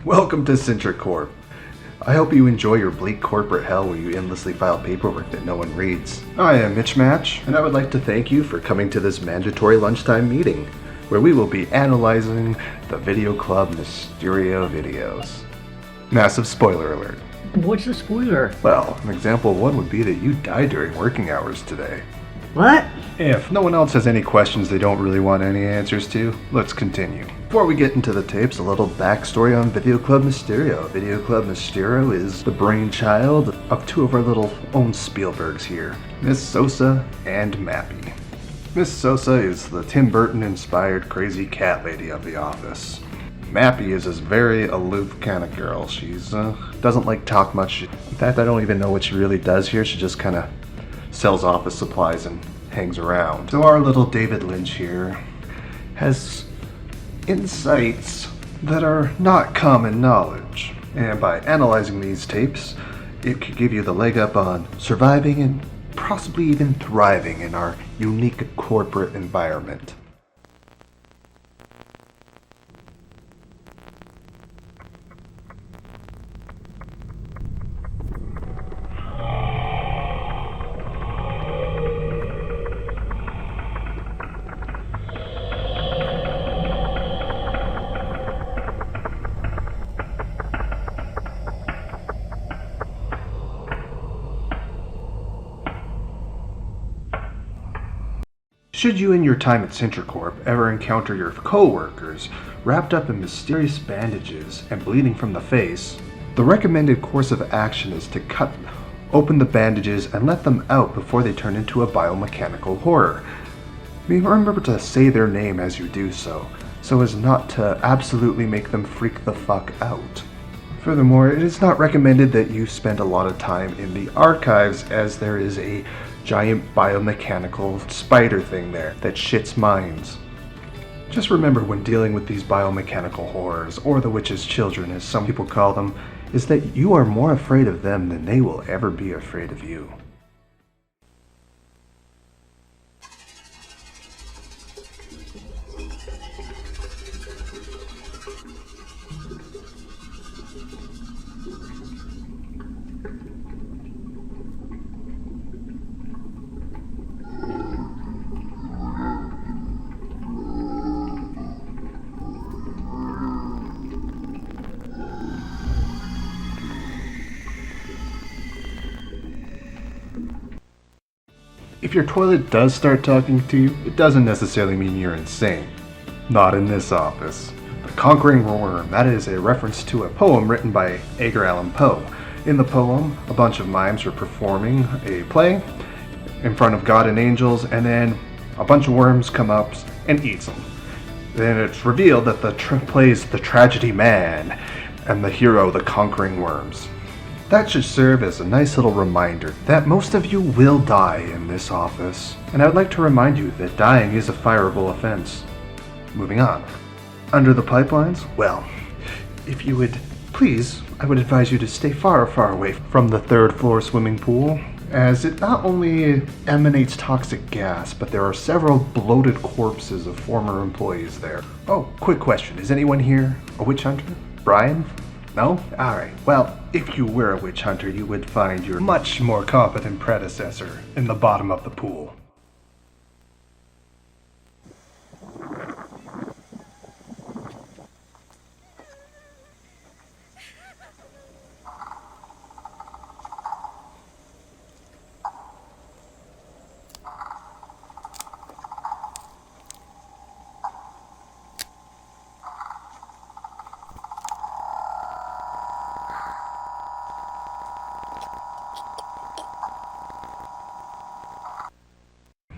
Welcome to CentriCorp. I hope you enjoy your bleak corporate hell where you endlessly file paperwork that no one reads. I am Mitch Match, and I would like to thank you for coming to this mandatory lunchtime meeting, where we will be analyzing the Videoclub Misterio videos. Massive spoiler alert. What's the spoiler? Well, an example of one would be that you died during working hours today. What? If no one else has any questions they don't really want any answers to, let's continue. Before we get into the tapes, a little backstory on Videoclub Misterio. Videoclub Misterio is the brainchild of two of our little own Spielbergs here, Miss Sosa and Mappy. Miss Sosa is the Tim Burton-inspired crazy cat lady of the office. Mappy is this very aloof kind of girl. She's doesn't like talk much. In fact, I don't even know what she really does here. She just kind of sells office supplies and hangs around. So our little David Lynch here has insights that are not common knowledge. And by analyzing these tapes, it could give you the leg up on surviving and possibly even thriving in our unique corporate environment. Should you in your time at CentriCorp ever encounter your co-workers wrapped up in mysterious bandages and bleeding from the face, the recommended course of action is to cut open the bandages and let them out before they turn into a biomechanical horror. Remember to say their name as you do so as not to absolutely make them freak the fuck out. Furthermore, it is not recommended that you spend a lot of time in the archives, as there is a giant biomechanical spider thing there that shits minds. Just remember, when dealing with these biomechanical horrors, or the witch's children as some people call them, is that you are more afraid of them than they will ever be afraid of you. If your toilet does start talking to you, it doesn't necessarily mean you're insane. Not in this office. The Conquering Worm, that is a reference to a poem written by Edgar Allan Poe. In the poem, a bunch of mimes are performing a play in front of God and angels, and then a bunch of worms come up and eats them. Then it's revealed that the play is the tragedy man, and the hero the conquering worms. That should serve as a nice little reminder that most of you will die in this office. And I would like to remind you that dying is a fireable offense. Moving on. Under the pipelines? Well, if you would please, I would advise you to stay far, far away from the third floor swimming pool, as it not only emanates toxic gas, but there are several bloated corpses of former employees there. Oh, quick question. Is anyone here a witch hunter? Brian? No? Alright, well, if you were a witch hunter, you would find your much more competent predecessor in the bottom of the pool.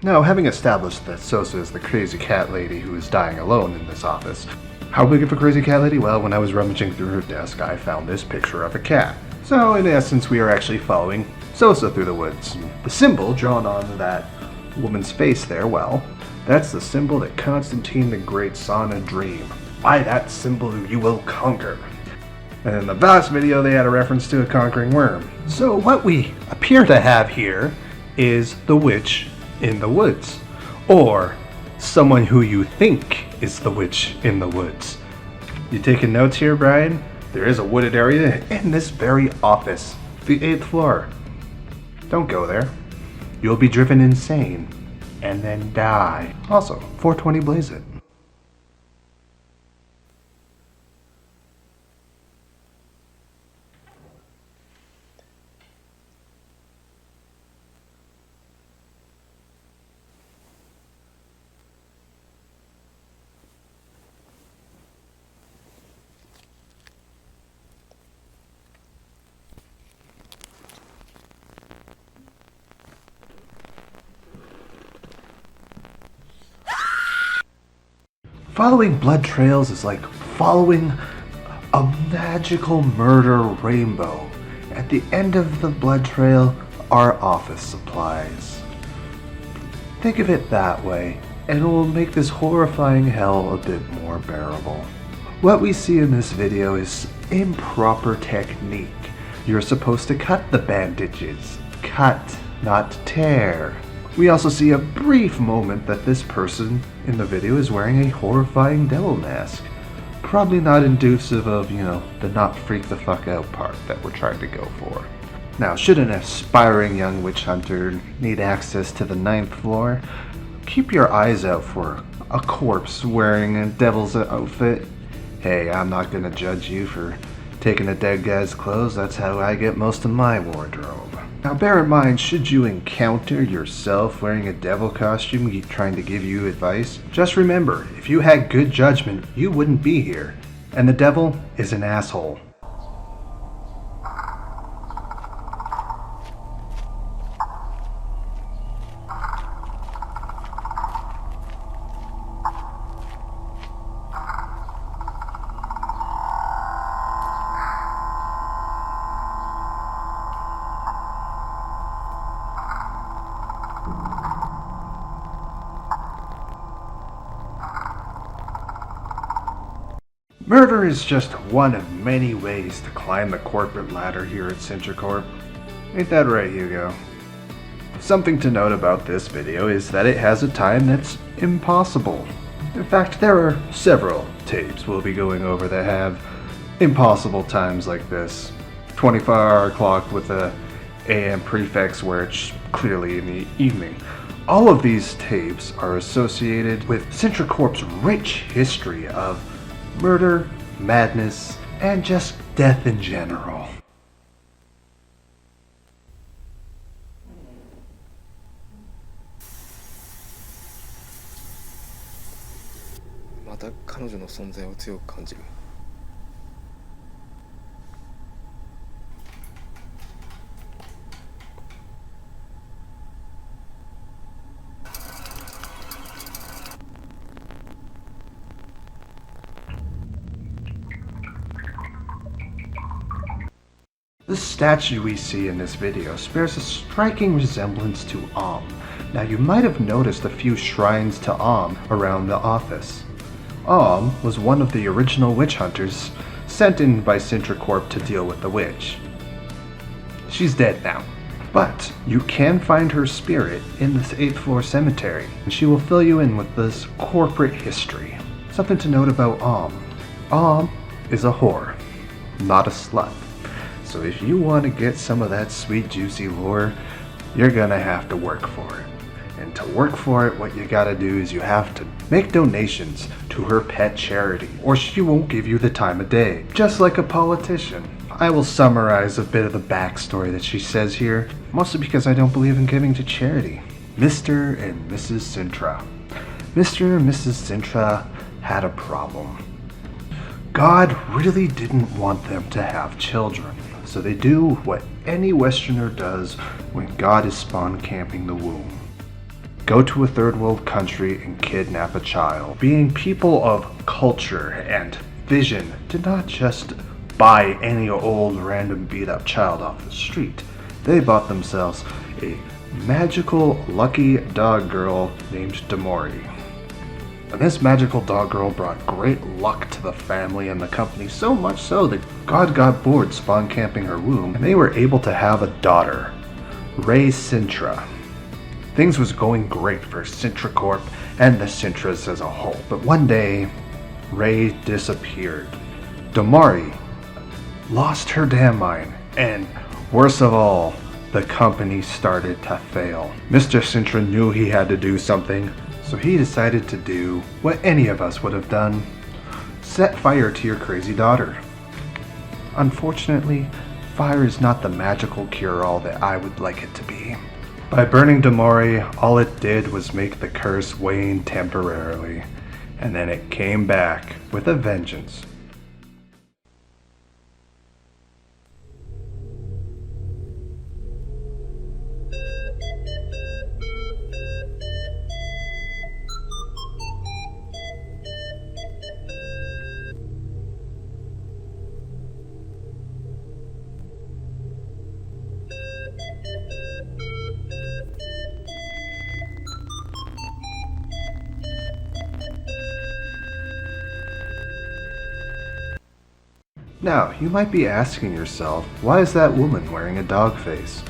Now, having established that Sosa is the crazy cat lady who is dying alone in this office, how big of a crazy cat lady? Well, when I was rummaging through her desk, I found this picture of a cat. So, in essence, we are actually following Sosa through the woods. The symbol drawn on that woman's face there, well, that's the symbol that Constantine the Great saw in a dream. By that symbol you will conquer. And in the last video, they had a reference to a conquering worm. So what we appear to have here is the witch in the woods, or someone who you think is the witch in the woods. You taking notes here, Brian? There is a wooded area in this very office, the 8th floor. Don't go there. You'll be driven insane and then die. Also, 420 Blaze It. Following blood trails is like following a magical murder rainbow. At the end of the blood trail are office supplies. Think of it that way, and it will make this horrifying hell a bit more bearable. What we see in this video is improper technique. You're supposed to cut the bandages. Cut, not tear. We also see a brief moment that this person in the video is wearing a horrifying devil mask. Probably not inducive of, the not freak the fuck out part that we're trying to go for. Now, should an aspiring young witch hunter need access to the 9th floor, keep your eyes out for a corpse wearing a devil's outfit. Hey, I'm not gonna judge you for taking a dead guy's clothes. That's how I get most of my wardrobe. Now bear in mind, should you encounter yourself wearing a devil costume trying to give you advice, just remember, if you had good judgment, you wouldn't be here. And the devil is an asshole. Murder is just one of many ways to climb the corporate ladder here at CintraCorp. Ain't that right, Hugo? Something to note about this video is that it has a time that's impossible. In fact, there are several tapes we'll be going over that have impossible times like this. 24-hour clock with a AM prefix where it's clearly in the evening. All of these tapes are associated with CintraCorp's rich history of murder, madness, and just death in general. また彼女の存在を強く感じる。The statue we see in this video bears a striking resemblance to Om. Now you might have noticed a few shrines to Om around the office. Om was one of the original witch hunters sent in by CintraCorp to deal with the witch. She's dead now, but you can find her spirit in this 8th floor cemetery, and she will fill you in with this corporate history. Something to note about Om. Om is a whore, not a slut. So if you want to get some of that sweet juicy lore, you're gonna have to work for it. And to work for it, what you gotta do is you have to make donations to her pet charity, or she won't give you the time of day, just like a politician. I will summarize a bit of the backstory that she says here, mostly because I don't believe in giving to charity. Mr. and Mrs. Cintra. Mr. and Mrs. Cintra had a problem. God really didn't want them to have children. So they do what any Westerner does when God is spawn camping the womb. Go to a third world country and kidnap a child. Being people of culture and vision did not just buy any old random beat up child off the street. They bought themselves a magical lucky dog girl named Demori. And this magical dog girl brought great luck to the family and the company, so much so that God got bored spawn camping her womb, and they were able to have a daughter, Ray Cintra. Things was going great for CintraCorp and the Cintras as a whole, but one day, Ray disappeared. Damari lost her damn mind, and worst of all, the company started to fail. Mr. Sintra knew he had to do something, so he decided to do what any of us would have done. Set fire to your crazy daughter. Unfortunately, fire is not the magical cure-all that I would like it to be. By burning Demori, all it did was make the curse wane temporarily, and then it came back with a vengeance. Now, you might be asking yourself, why is that woman wearing a dog face?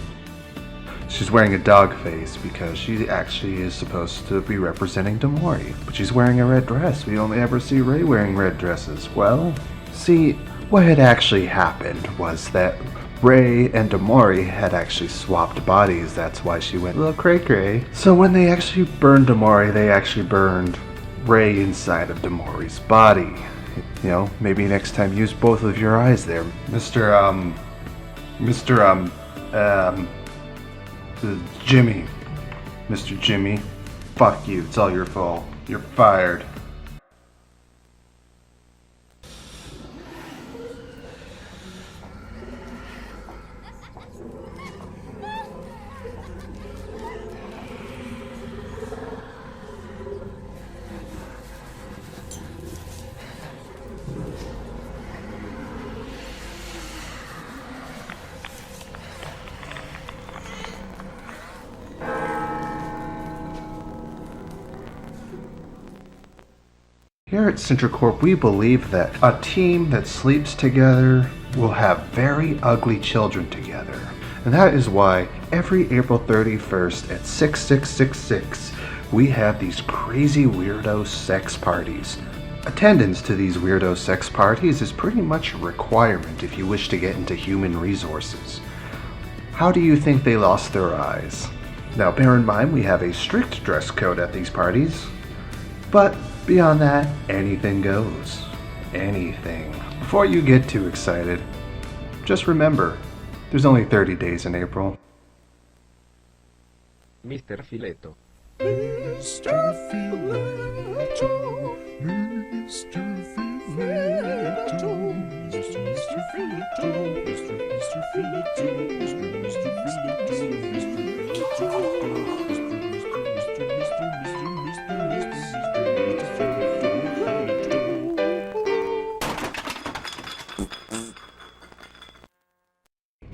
She's wearing a dog face because she actually is supposed to be representing Demori, but she's wearing a red dress. We only ever see Rei wearing red dresses. Well, see, what had actually happened was that Rei and Demori had actually swapped bodies. That's why she went a little cray-cray. So when they actually burned Demori, they actually burned Rei inside of Demori's body. You know, maybe next time use both of your eyes there, Jimmy. Mr. Jimmy, fuck you, it's all your fault. You're fired. Here at CentraCorp, we believe that a team that sleeps together will have very ugly children together. And that is why every April 31st at 6666, we have these crazy weirdo sex parties. Attendance to these weirdo sex parties is pretty much a requirement if you wish to get into human resources. How do you think they lost their eyes? Now bear in mind we have a strict dress code at these parties, but beyond that, anything goes. Anything. Before you get too excited, just remember, there's only 30 days in April. Mr. Filetto. Mr. Filetto, Mr. Filetto, Mr. Filetto, Mr. Filetto,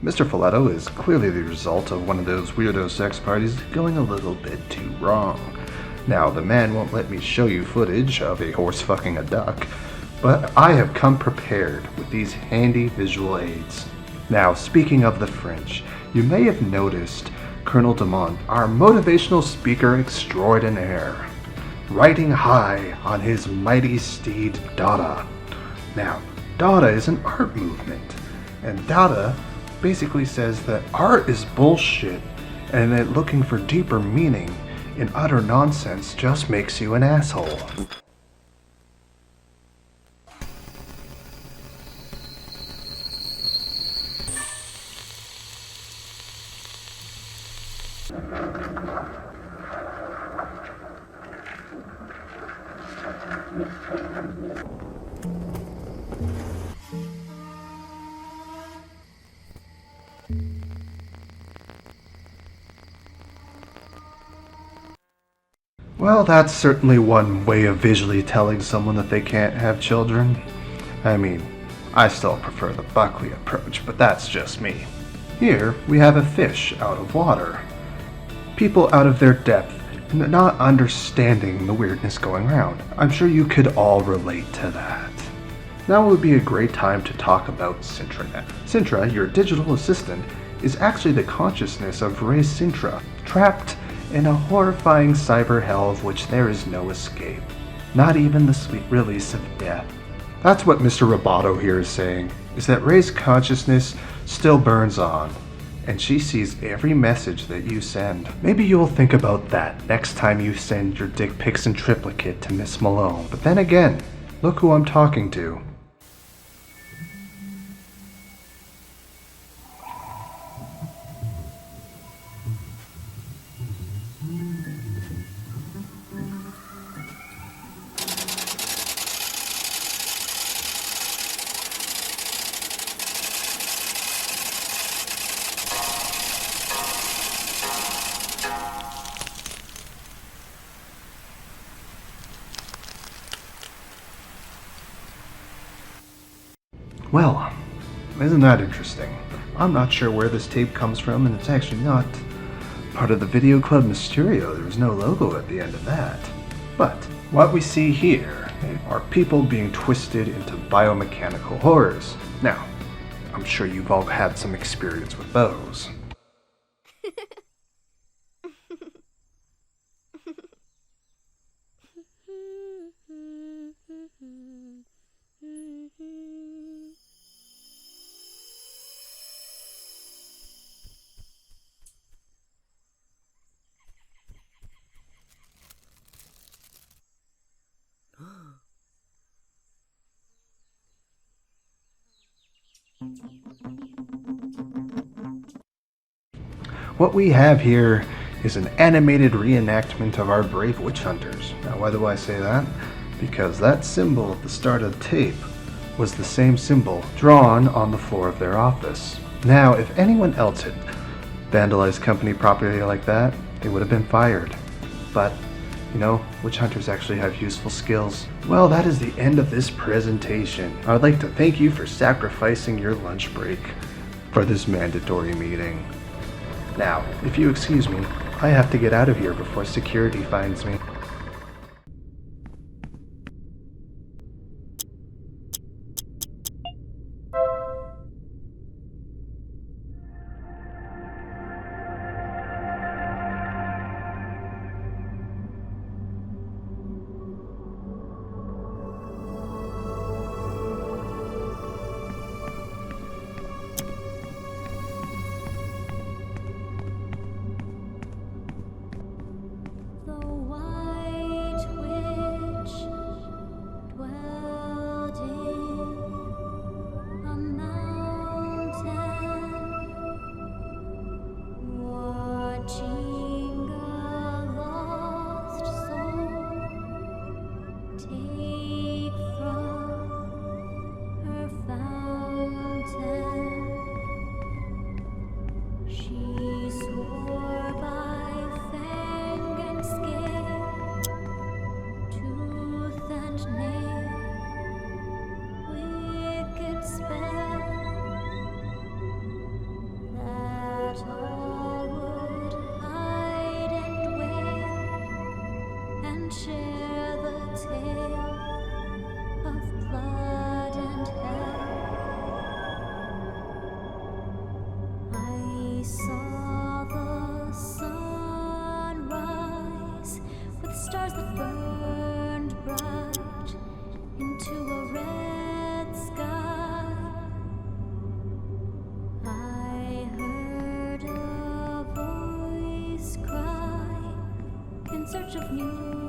Mr. Filetto is clearly the result of one of those weirdo sex parties going a little bit too wrong. Now, the man won't let me show you footage of a horse fucking a duck, but I have come prepared with these handy visual aids. Now, speaking of the French, you may have noticed Colonel Dumont, our motivational speaker extraordinaire, riding high on his mighty steed Dada. Now, Dada is an art movement, and Dada basically says that art is bullshit and that looking for deeper meaning in utter nonsense just makes you an asshole. Well, that's certainly one way of visually telling someone that they can't have children. I mean, I still prefer the Buckley approach, but that's just me. Here, we have a fish out of water. People out of their depth, not understanding the weirdness going around. I'm sure you could all relate to that. Now would be a great time to talk about Sintranet. Sintra, your digital assistant, is actually the consciousness of Rei Sintra, trapped in a horrifying cyber hell of which there is no escape. Not even the sweet release of death. That's what Mr. Roboto here is saying. is that Ray's consciousness still burns on, and she sees every message that you send. Maybe you'll think about that next time you send your dick pics in triplicate to Miss Malone. But then again, look who I'm talking to. Well, isn't that interesting? I'm not sure where this tape comes from, and it's actually not part of the Video Club Misterio. There was no logo at the end of that. But what we see here are people being twisted into biomechanical horrors. Now, I'm sure you've all had some experience with those. What we have here is an animated reenactment of our brave witch hunters. Now, why do I say that? Because that symbol at the start of the tape was the same symbol drawn on the floor of their office. Now, if anyone else had vandalized company property like that, they would have been fired. But, you know, witch hunters actually have useful skills. Well, that is the end of this presentation. I would like to thank you for sacrificing your lunch break for this mandatory meeting. Now, if you excuse me, I have to get out of here before security finds me. Stars that burned bright into a red sky. I heard a voice cry in search of new